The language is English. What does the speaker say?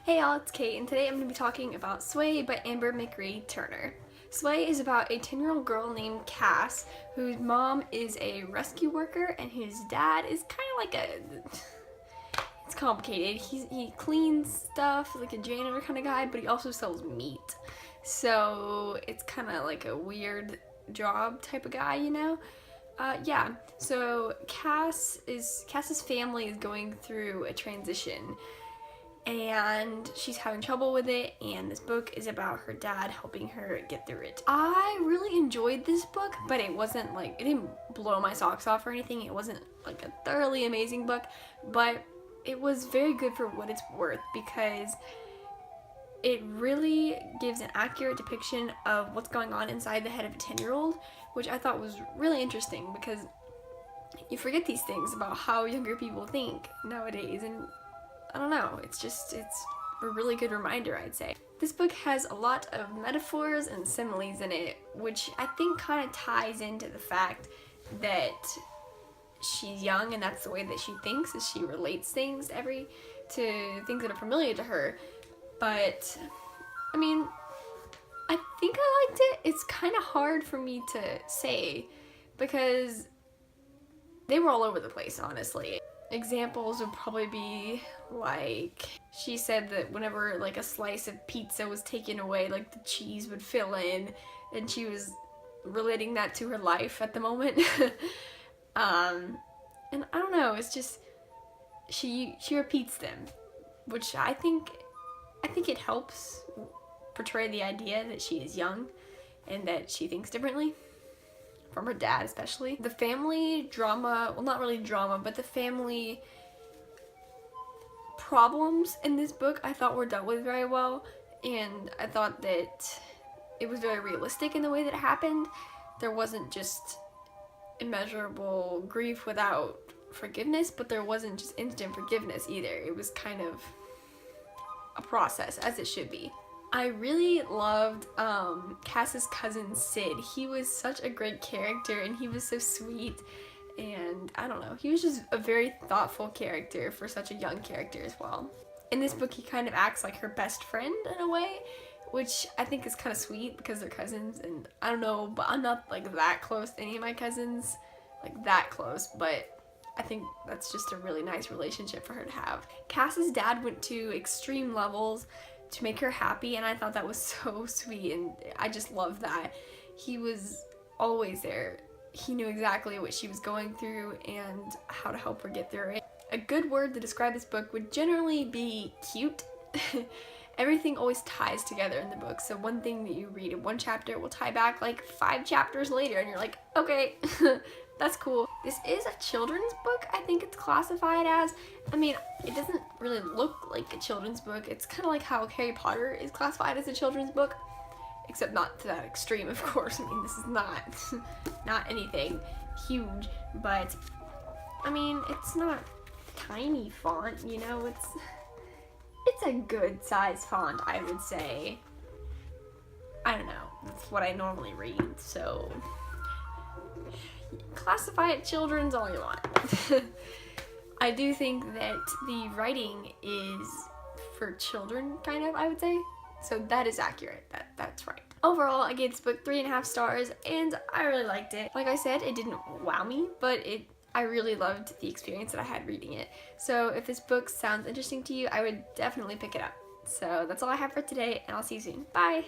Hey y'all, it's Kate, and today I'm going to be talking about Sway by Amber McRee Turner. Sway is about a 10-year-old girl named Cass, whose mom is a rescue worker, and his dad is kind of like it's complicated. He cleans stuff, like a janitor kind of guy, but he also sells meat. So it's kind of like a weird job type of guy, you know? Yeah, so Cass's family is going through a transition, and she's having trouble with it, and this book is about her dad helping her get through it. I really enjoyed this book, but it didn't blow my socks off or anything. It wasn't like a thoroughly amazing book, but it was very good for what it's worth because it really gives an accurate depiction of what's going on inside the head of a 10-year-old, which I thought was really interesting because you forget these things about how younger people think nowadays, and I don't know, it's a really good reminder, I'd say. This book has a lot of metaphors and similes in it, which I think kind of ties into the fact that she's young and that's the way that she thinks, is she relates things to things that are familiar to her. But, I mean, I think I liked it. It's kind of hard for me to say because they were all over the place, honestly. Examples would probably be like, she said that whenever like a slice of pizza was taken away, like the cheese would fill in, and she was relating that to her life at the moment. And I don't know, it's just, she repeats them, which I think it helps portray the idea that she is young and that she thinks differently from her dad, especially. The family drama, well, not really drama, but the family problems in this book I thought were dealt with very well, and I thought that it was very realistic in the way that it happened. There wasn't just immeasurable grief without forgiveness, but there wasn't just instant forgiveness either. It was kind of a process, as it should be. I really loved Cass's cousin Sid. He was such a great character, and he was so sweet, and I don't know, he was just a very thoughtful character for such a young character as well. In this book, he kind of acts like her best friend in a way, which I think is kind of sweet because they're cousins, and I don't know, but I'm not like that close to any of my cousins, like that close, but I think that's just a really nice relationship for her to have. Cass's dad went to extreme levels to make her happy, and I thought that was so sweet, and I just love that. He was always there. He knew exactly what she was going through and how to help her get through it. A good word to describe this book would generally be cute. Everything always ties together in the book, so one thing that you read in one chapter will tie back like 5 chapters later, and you're like, okay, that's cool. This is a children's book, I think it's classified as. I mean, it doesn't really look like a children's book. It's kind of like how Harry Potter is classified as a children's book, except not to that extreme, of course. I mean, this is not anything huge, but I mean, it's not tiny font, you know, it's a good size font, I would say. I don't know, that's what I normally read, so classify it children's all you want. I do think that the writing is for children, kind of, I would say. So that is accurate. That's right. Overall, I gave this book 3.5 stars, and I really liked it. Like I said, it didn't wow me, but I really loved the experience that I had reading it. So if this book sounds interesting to you, I would definitely pick it up. So that's all I have for today, and I'll see you soon. Bye!